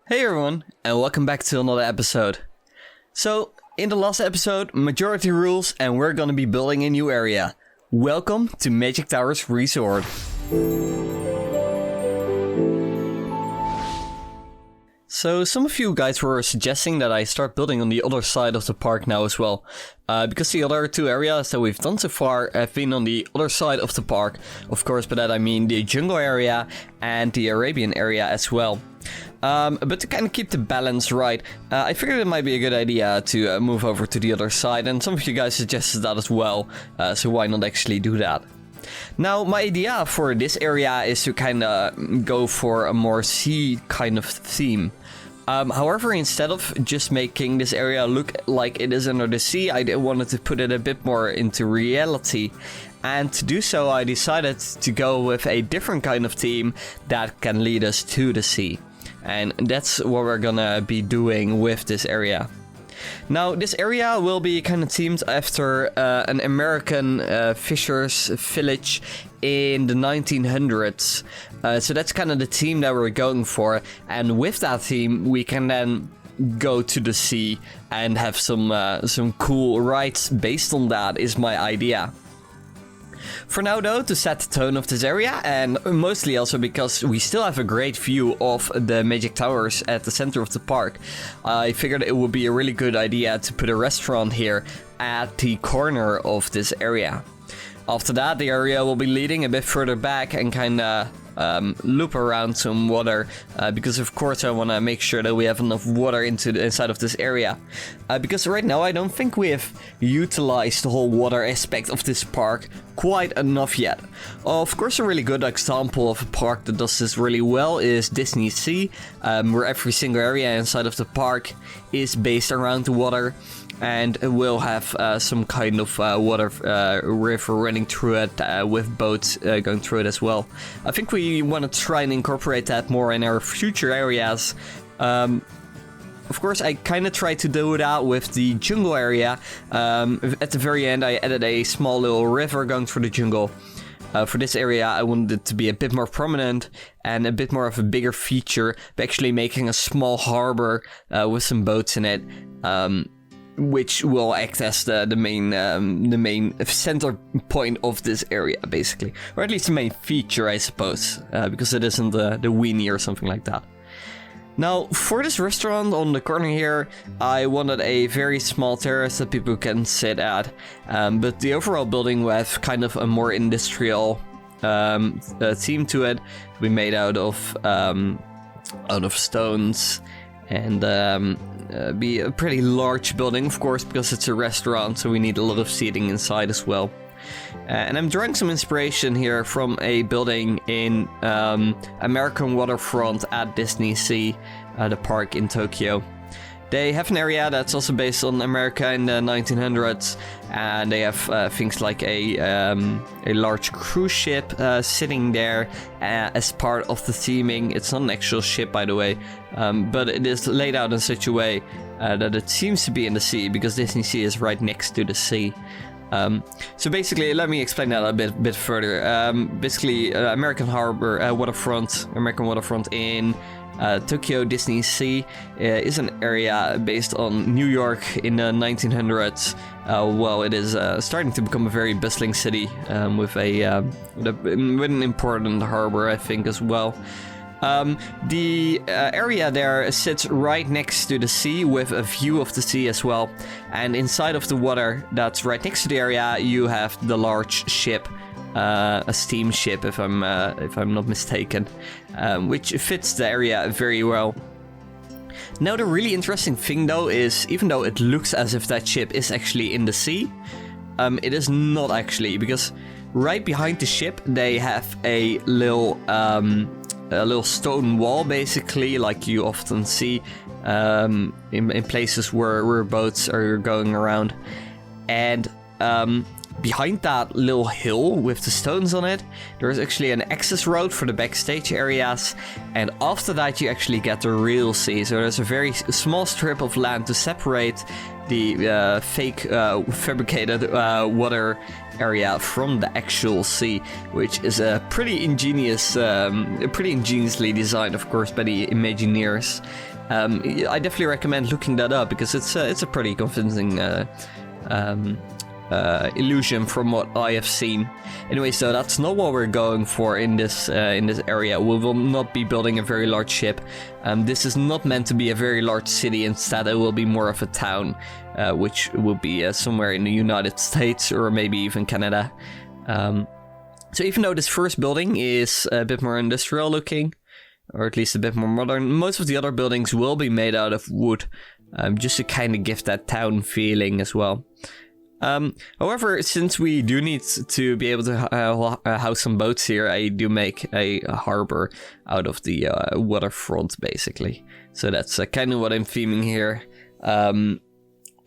Hey everyone, and welcome back to another episode. So, in the last episode, majority rules, and we're gonna be building a new area. Welcome to Magic Towers Resort. So, some of you guys were suggesting that I start building on the other side of the park now as well. Because the other two areas that we've done so far have been on the other side of the park. Of course, by that I mean the jungle area and the Arabian area as well. But to kind of keep the balance right, I figured it might be a good idea to move over to the other side, and some of you guys suggested that as well, so why not actually do that? Now, my idea for this area is to kind of go for a more sea kind of theme. However, instead of just making this area look like it is under the sea, I wanted to put it a bit more into reality. And to do so, I decided to go with a different kind of theme that can lead us to the sea. And that's what we're gonna be doing with this area. Now, this area will be kind of themed after an American fisher's village in the 1900s. So that's kind of the theme that we're going for. And with that theme, we can then go to the sea and have some cool rides based on that, is my idea. For now though, to set the tone of this area, and mostly also because we still have a great view of the Magic Towers at the center of the park, I figured it would be a really good idea to put a restaurant here at the corner of this area. After that, the area will be leading a bit further back and kind of loop around some water, because of course I want to make sure that we have enough water inside of this area, because right now I don't think we have utilized the whole water aspect of this park quite enough yet. Of course, a really good example of a park that does this really well is Disney-esque, where every single area inside of the park is based around the water. And we'll have some kind of water river running through it with boats going through it as well. I think we want to try and incorporate that more in our future areas. Of course, I kind of tried to do that with the jungle area. At the very end, I added a small little river going through the jungle. For this area, I wanted it to be a bit more prominent and a bit more of a bigger feature, by actually making a small harbor with some boats in it. Which will act as the main center point of this area, basically. Or at least the main feature, I suppose, because it isn't the weenie or something like that. Now, for this restaurant on the corner here, I wanted a very small terrace that people can sit at. But the overall building will have kind of a more industrial theme to it. It'll be made out of stones and be a pretty large building, of course, because it's a restaurant, so we need a lot of seating inside as well. And I'm drawing some inspiration here from a building in American waterfront at Disney-esque, the park in Tokyo. They have an area that's also based on America in the 1900s, and they have things like a large cruise ship sitting there as part of the theming. It's not an actual ship, by the way, but it is laid out in such a way that it seems to be in the sea, because Disney-esque is right next to the sea. So basically, let me explain that a bit further. American waterfront in Tokyo Disney-esque is an area based on New York in the 1900s. Well, it is starting to become a very bustling city with an important harbor, I think, as well. The area there sits right next to the sea with a view of the sea as well. And inside of the water that's right next to the area, you have the large ship. A steamship, if I'm not mistaken, which fits the area very well. Now, the really interesting thing though is, even though it looks as if that ship is actually in the sea, it is not actually, because right behind the ship they have a little stone wall, basically, like you often see in places where boats are going around, and behind that little hill with the stones on it, there's actually an access road for the backstage areas, and after that you actually get the real sea. So there's a very small strip of land to separate the fake fabricated water area from the actual sea, which is a pretty ingeniously designed, of course, by the Imagineers. I definitely recommend looking that up because it's a pretty convincing illusion from what I have seen. Anyway, so that's not what we're going for in this area. We will not be building a very large ship. This is not meant to be a very large city. Instead, it will be more of a town, which will be somewhere in the United States or maybe even Canada. So even though this first building is a bit more industrial looking, or at least a bit more modern, most of the other buildings will be made out of wood, just to kind of give that town feeling as well. However, since we do need to be able to house some boats here, I do make a harbor out of the waterfront, basically. So that's kind of what I'm theming here.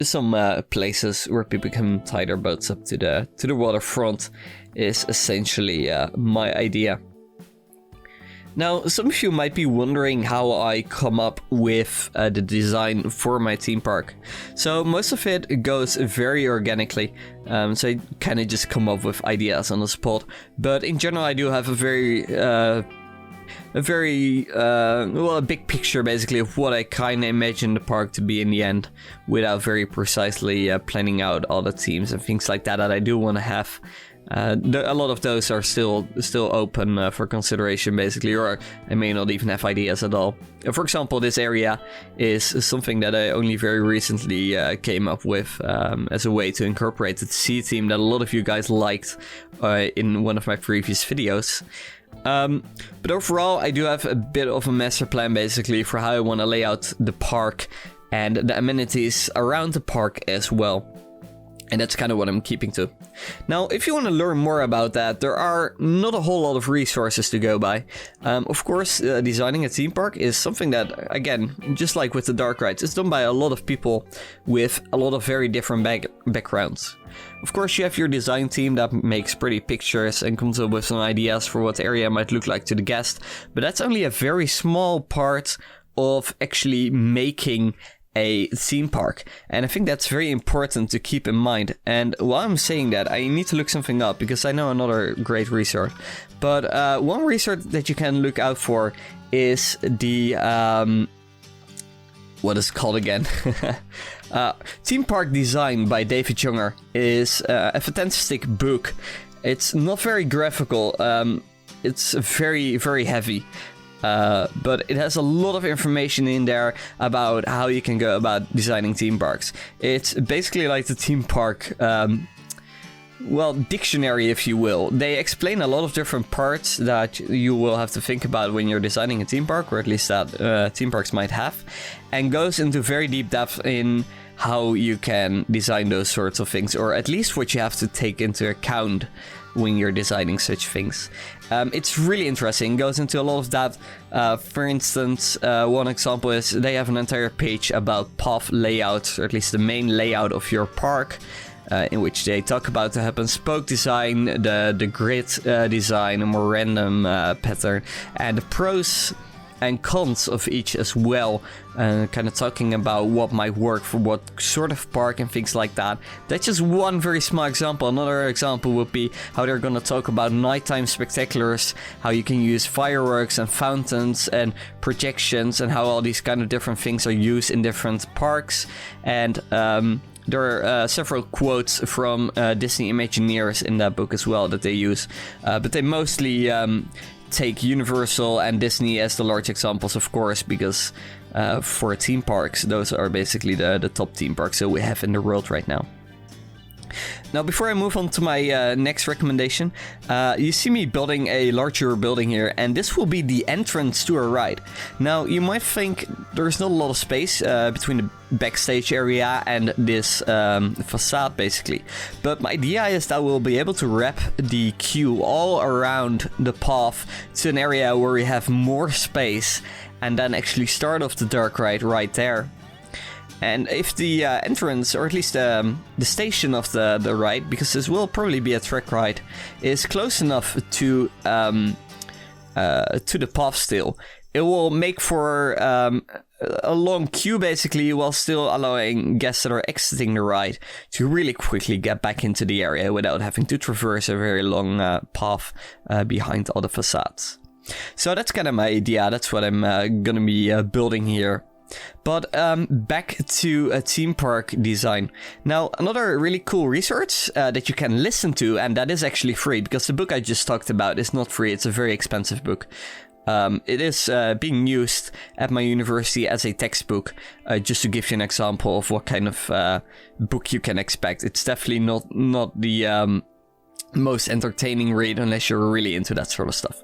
Some places where people can tie their boats up to the waterfront is essentially my idea. Now, some of you might be wondering how I come up with the design for my theme park. So most of it goes very organically, so I kind of just come up with ideas on the spot. But in general, I do have a big picture basically of what I kind of imagine the park to be in the end, without very precisely planning out all the themes and things like that I do want to have. A lot of those are still open for consideration, basically, or I may not even have ideas at all. For example, this area is something that I only very recently came up with as a way to incorporate the sea theme that a lot of you guys liked in one of my previous videos. But overall, I do have a bit of a master plan, basically, for how I want to lay out the park and the amenities around the park as well. And that's kind of what I'm keeping to. Now, if you want to learn more about that, there are not a whole lot of resources to go by. Of course, designing a theme park is something that, again, just like with the dark rides, it's done by a lot of people with a lot of very different backgrounds. Of course, you have your design team that makes pretty pictures and comes up with some ideas for what the area might look like to the guest, but that's only a very small part of actually making a theme park, and I think that's very important to keep in mind. And while I'm saying that, I need to look something up because I know another great resource. But one resource that you can look out for is the what is it called again? Theme Park Design by David Younger is a fantastic book. It's not very graphical. It's very, very heavy. But it has a lot of information in there about how you can go about designing theme parks. It's basically like the theme park, dictionary, if you will. They explain a lot of different parts that you will have to think about when you're designing a theme park, or at least that theme parks might have, and goes into very deep depth in how you can design those sorts of things, or at least what you have to take into account when you're designing such things. It's really interesting, goes into a lot of that. For instance, one example is they have an entire page about path layout, or at least the main layout of your park, in which they talk about the hub and spoke design, the grid design, a more random pattern, and the pros and cons of each as well, kind of talking about what might work for what sort of park and things like that. That's just one very small example. Another example would be how they're going to talk about nighttime spectaculars, how you can use fireworks and fountains and projections, and how all these kind of different things are used in different parks. And there are several quotes from Disney Imagineers in that book as well that they use, but they mostly take Universal and Disney as the large examples, of course, because for theme parks, those are basically the top theme parks that we have in the world right now. Now, before I move on to my next recommendation, you see me building a larger building here, and this will be the entrance to a ride. Now, you might think there's not a lot of space between the backstage area and this facade, basically. But my idea is that we'll be able to wrap the queue all around the path to an area where we have more space, and then actually start off the dark ride right there. And if the entrance, or at least the station of the ride, because this will probably be a track ride, is close enough to the path still, it will make for a long queue basically, while still allowing guests that are exiting the ride to really quickly get back into the area without having to traverse a very long path behind all the facades. So that's kind of my idea. That's what I'm gonna be building here. But back to a theme park design. Now, another really cool resource that you can listen to, and that is actually free, because the book I just talked about is not free. It's a very expensive book. It is being used at my university as a textbook, just to give you an example of what kind of book you can expect. It's definitely not the most entertaining read unless you're really into that sort of stuff.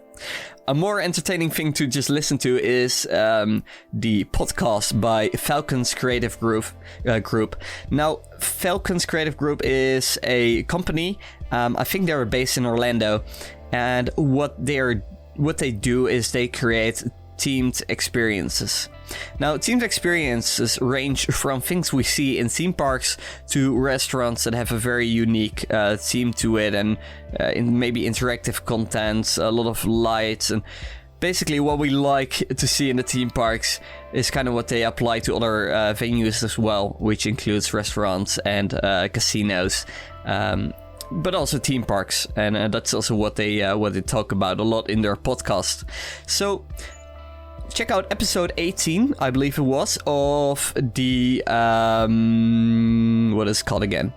A more entertaining thing to just listen to is the podcast by Falcon's Creative Group. Now, Falcon's Creative Group is a company. I think they're based in Orlando, and what they do is they create themed experiences. Now, themed experiences range from things we see in theme parks to restaurants that have a very unique theme to it, and maybe interactive content, a lot of lights, and basically what we like to see in the theme parks is kind of what they apply to other venues as well, which includes restaurants and casinos. But also theme parks, and that's also what they talk about a lot in their podcast. So check out episode 18, I believe it was, of the what is it called again?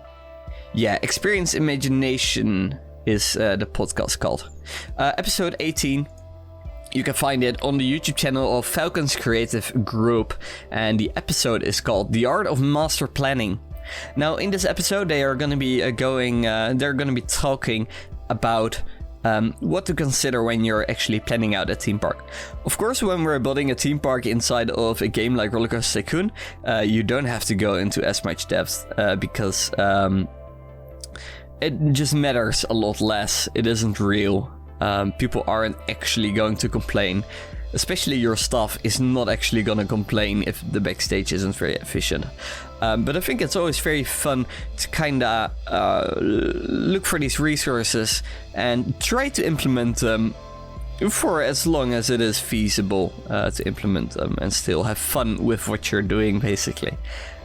Yeah, Experience Imagination is the podcast called. Episode 18. You can find it on the YouTube channel of Falcon's Creative Group, and the episode is called The Art of Master Planning. Now, in this episode, they are going to be talking about what to consider when you're actually planning out a theme park. Of course, when we're building a theme park inside of a game like Rollercoaster Tycoon, you don't have to go into as much depth because it just matters a lot less. It isn't real. People aren't actually going to complain. Especially your staff is not actually going to complain if the backstage isn't very efficient. But I think it's always very fun to kind of look for these resources and try to implement them for as long as it is feasible to implement them and still have fun with what you're doing, basically.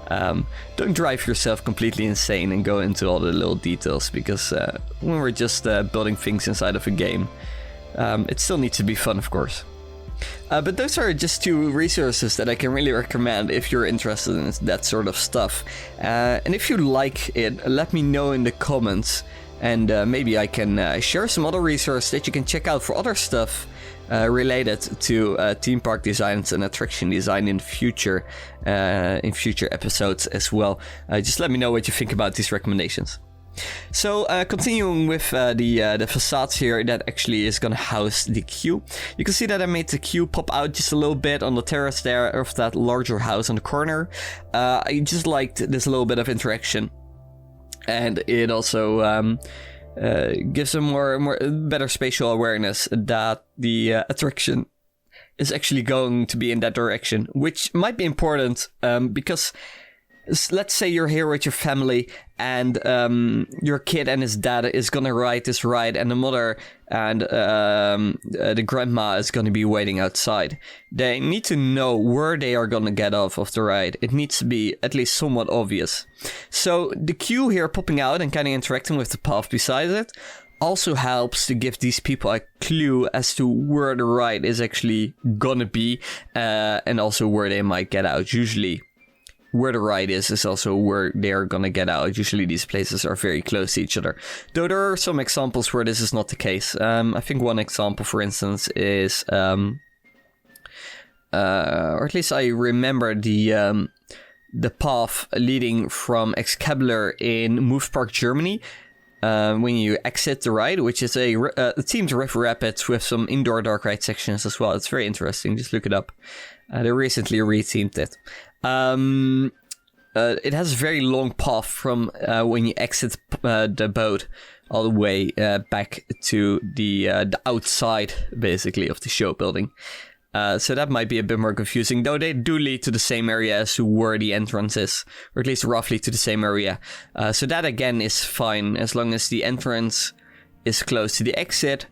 Don't drive yourself completely insane and go into all the little details, because when we're just building things inside of a game, it still needs to be fun, of course. But those are just two resources that I can really recommend if you're interested in that sort of stuff. And if you like it, let me know in the comments, and maybe I can share some other resources that you can check out for other stuff related to theme park designs and attraction design in future episodes as well. Just let me know what you think about these recommendations. So continuing with the facades here that actually is gonna house the queue. You can see that I made the queue pop out just a little bit on the terrace there of that larger house on the corner. I just liked this little bit of interaction, and it also gives a better spatial awareness that the attraction is actually going to be in that direction, which might be important because let's say you're here with your family, and your kid and his dad is gonna ride this ride, and the mother and the grandma is gonna be waiting outside. They need to know where they are gonna get off of the ride. It needs to be at least somewhat obvious. So the queue here popping out and kind of interacting with the path beside it also helps to give these people a clue as to where the ride is actually gonna be, and also where they might get out. Usually where the ride is also where they are gonna get out. Usually these places are very close to each other. Though there are some examples where this is not the case. I think one example, for instance, is... or at least I remember the path leading from Excalibur in Move Park, Germany. When you exit the ride, which is a themed river rapids with some indoor dark ride sections as well. It's very interesting. Just look it up. They recently rethemed it. It has a very long path from when you exit the boat all the way back to the outside, basically, of the show building. So that might be a bit more confusing, though they do lead to the same area as where the entrance is, or at least roughly to the same area. So that again is fine, as long as the entrance is close to the exit,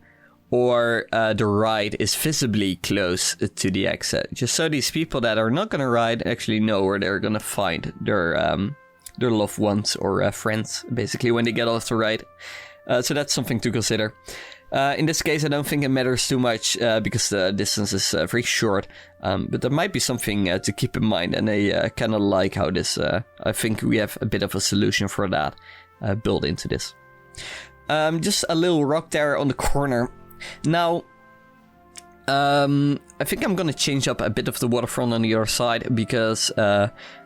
or the ride is visibly close to the exit. Just so these people that are not going to ride actually know where they're going to find their loved ones or friends, basically, when they get off the ride. So that's something to consider. In this case, I don't think it matters too much because the distance is very short. But there might be something to keep in mind, and I kind of like how this... I think we have a bit of a solution for that built into this. Just a little rock there on the corner. Now, I think I'm going to change up a bit of the waterfront on the other side, because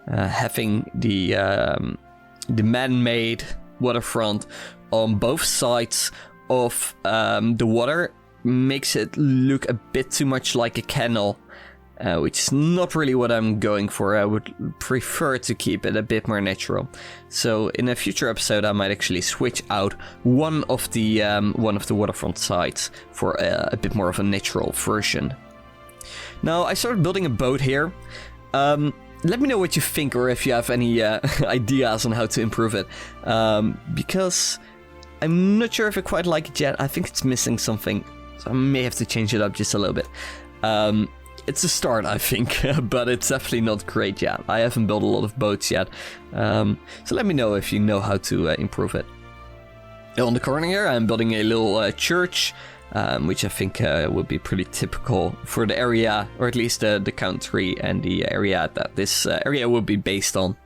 having the man-made waterfront on both sides of the water makes it look a bit too much like a canal, which is not really what I'm going for. I would prefer to keep it a bit more natural. So in a future episode, I might actually switch out one of the waterfront sides for a bit more of a natural version. Now, I started building a boat here. Let me know what you think, or if you have any ideas on how to improve it, because I'm not sure if I quite like it yet. I think it's missing something, so I may have to change it up just a little bit. It's a start, I think, but it's definitely not great yet. I haven't built a lot of boats yet, so let me know if you know how to improve it. On the corner here, I'm building a little church, which I think would be pretty typical for the area, or at least the country and the area that this area would be based on.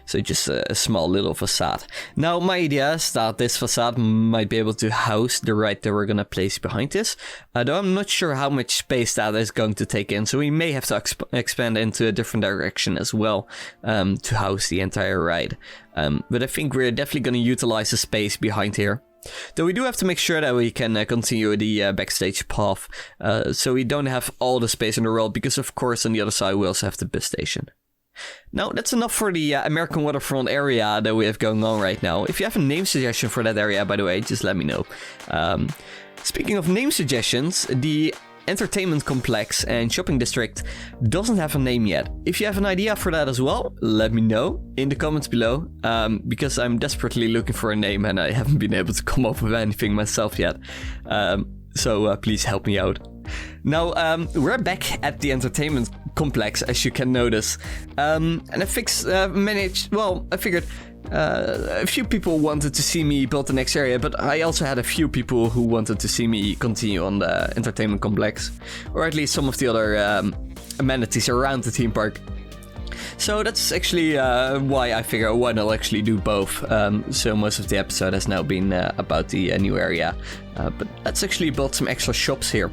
So just a small little facade. Now, my idea is that this facade might be able to house the ride that we're going to place behind this. Though I'm not sure how much space that is going to take in. So we may have to expand into a different direction as well to house the entire ride. But I think we're definitely going to utilize the space behind here. Though we do have to make sure that we can continue the backstage path. So we don't have all the space in the world. Because, of course, on the other side, we also have the bus station. Now, that's enough for the American waterfront area that we have going on right now. If you have a name suggestion for that area, by the way, just let me know. Speaking of name suggestions, the entertainment complex and shopping district doesn't have a name yet. If you have an idea for that as well, let me know in the comments below, because I'm desperately looking for a name and I haven't been able to come up with anything myself yet. So please help me out. Now, we're back at the entertainment complex, as you can notice. And I figured a few people wanted to see me build the next area, but I also had a few people who wanted to see me continue on the entertainment complex, or at least some of the other amenities around the theme park. So that's actually why I figure why not actually do both. So most of the episode has now been about the new area, but let's actually build some extra shops here.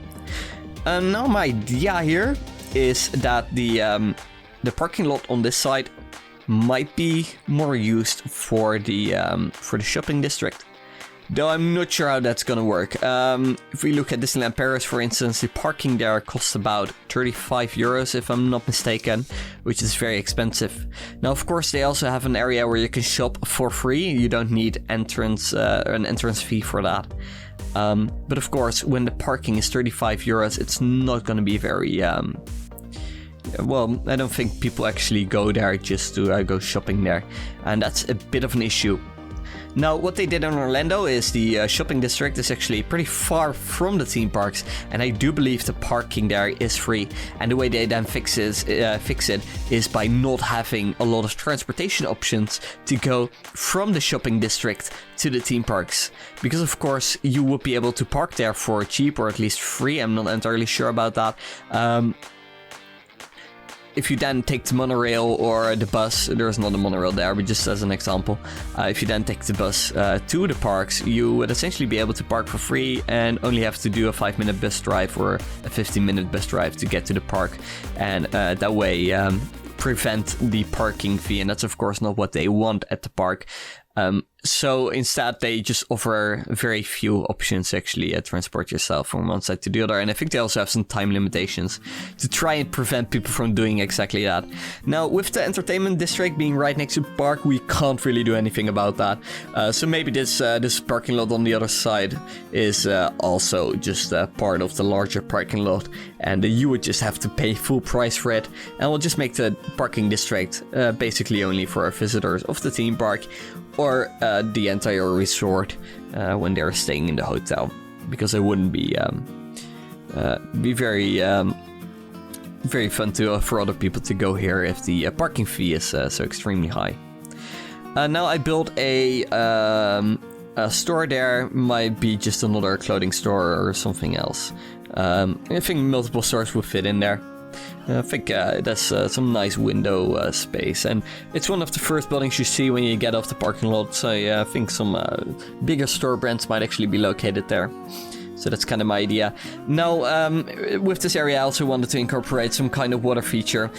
Now my idea here is that the parking lot on this side might be more used for the shopping district. Though I'm not sure how that's gonna work. If we look at Disneyland Paris, for instance, the parking there costs about 35 euros, if I'm not mistaken, which is very expensive. Now, of course, they also have an area where you can shop for free. You don't need an entrance fee for that. But of course, when the parking is 35 euros, it's not gonna be very... well, I don't think people actually go there just to go shopping there, and that's a bit of an issue. Now, what they did in Orlando is the shopping district is actually pretty far from the theme parks, and I do believe the parking there is free. And the way they then fix it is by not having a lot of transportation options to go from the shopping district to the theme parks. Because of course you would be able to park there for cheap, or at least free. I'm not entirely sure about that. If you then take the monorail or the bus, there's not a monorail there, but just as an example, if you then take the bus to the parks, you would essentially be able to park for free and only have to do a 5-minute bus drive or a 15-minute bus drive to get to the park, and that way prevent the parking fee, and that's of course not what they want at the park. So instead, they just offer very few options actually transport yourself from one side to the other. And I think they also have some time limitations to try and prevent people from doing exactly that. Now, with the entertainment district being right next to the park, we can't really do anything about that. So maybe this parking lot on the other side is also just part of the larger parking lot. And you would just have to pay full price for it. And we'll just make the parking district basically only for visitors of the theme park, or the entire resort when they're staying in the hotel, because it wouldn't be very very fun for other people to go here if the parking fee is so extremely high. Now I built a store there. Might be just another clothing store or something else. I think multiple stores will fit in there. I think that's some nice window space, and it's one of the first buildings you see when you get off the parking lot, so yeah, I think some bigger store brands might actually be located there. So that's kind of my idea. Now, with this area I also wanted to incorporate some kind of water feature,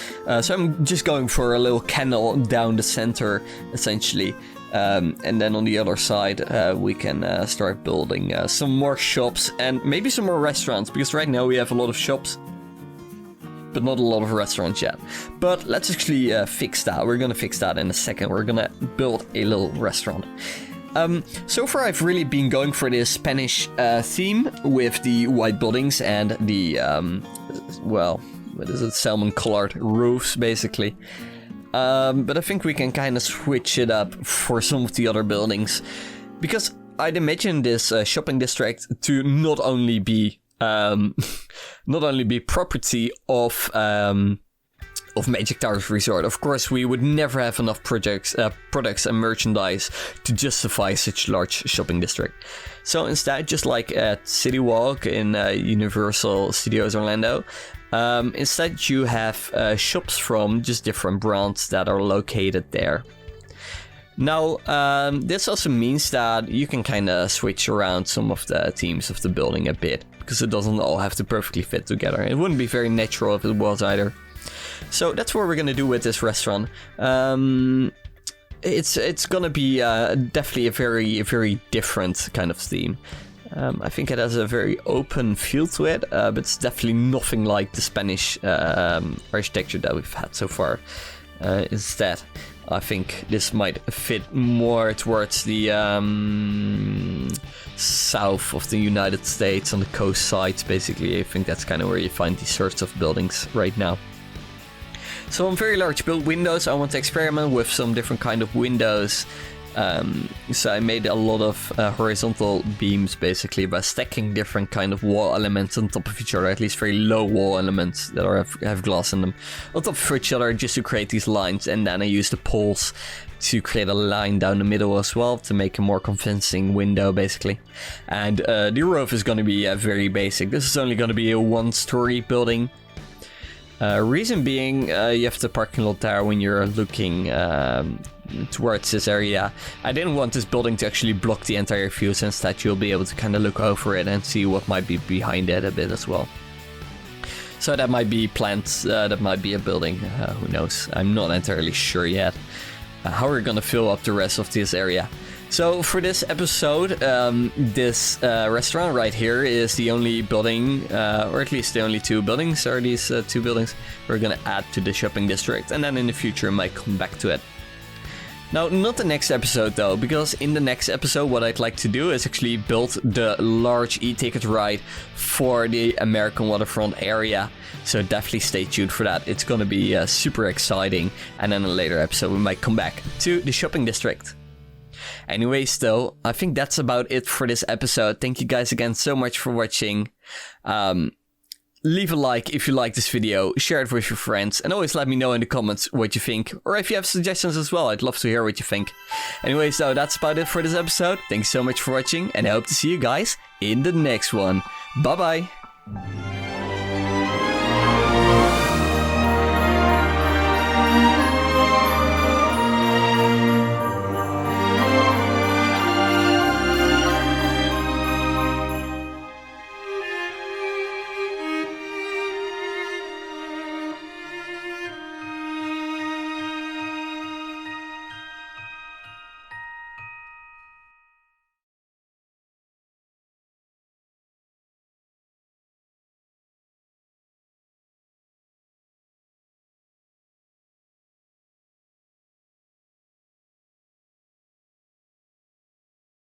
so I'm just going for a little canal down the center, essentially. And then on the other side, we can start building some more shops and maybe some more restaurants, because right now we have a lot of shops, but not a lot of restaurants yet. But let's actually fix that. We're gonna fix that in a second. We're gonna build a little restaurant. So far I've really been going for this Spanish theme with the white buildings and the, well, what is it, salmon colored roofs basically. But I think we can kind of switch it up for some of the other buildings, because I'd imagine this shopping district to not only be property of Magic Towers Resort. Of course, we would never have enough products and merchandise to justify such large shopping district. So instead, just like at City Walk in Universal Studios Orlando, instead you have shops from just different brands that are located there. Now, this also means that you can kind of switch around some of the themes of the building a bit, because it doesn't all have to perfectly fit together. It wouldn't be very natural if it was either. So that's what we're gonna do with this restaurant. It's gonna be definitely a very different kind of theme. I think it has a very open feel to it, but it's definitely nothing like the Spanish architecture that we've had so far. Instead, I think this might fit more towards the south of the United States, on the coast sides, basically. I think that's kind of where you find these sorts of buildings right now. So on very large built windows, I want to experiment with some different kind of windows. So I made a lot of horizontal beams basically by stacking different kind of wall elements on top of each other, at least very low wall elements that have glass in them, on top of each other, just to create these lines. And then I used the poles to create a line down the middle as well to make a more convincing window basically. And the roof is going to be very basic. This is only going to be a one-story building. Reason being, you have the parking lot there when you're looking towards this area. I didn't want this building to actually block the entire view, so instead you'll be able to kind of look over it and see what might be behind it a bit as well. So that might be plants, that might be a building, who knows. I'm not entirely sure yet how we're gonna fill up the rest of this area. So for this episode, this restaurant right here is the only building, or at least the only two buildings are these two buildings we're gonna add to the shopping district, and then in the future I might come back to it. Now, not the next episode though, because in the next episode what I'd like to do is actually build the large e-ticket ride for the American waterfront area. So definitely stay tuned for that. It's gonna be super exciting, and then in a later episode we might come back to the shopping district. Anyways though, I think that's about it for this episode. Thank you guys again so much for watching. Leave a like if you like this video, share it with your friends, and always let me know in the comments what you think, or if you have suggestions as well. I'd love to hear what you think. Anyways though, that's about it for this episode. Thanks so much for watching, and I hope to see you guys in the next one. Bye bye!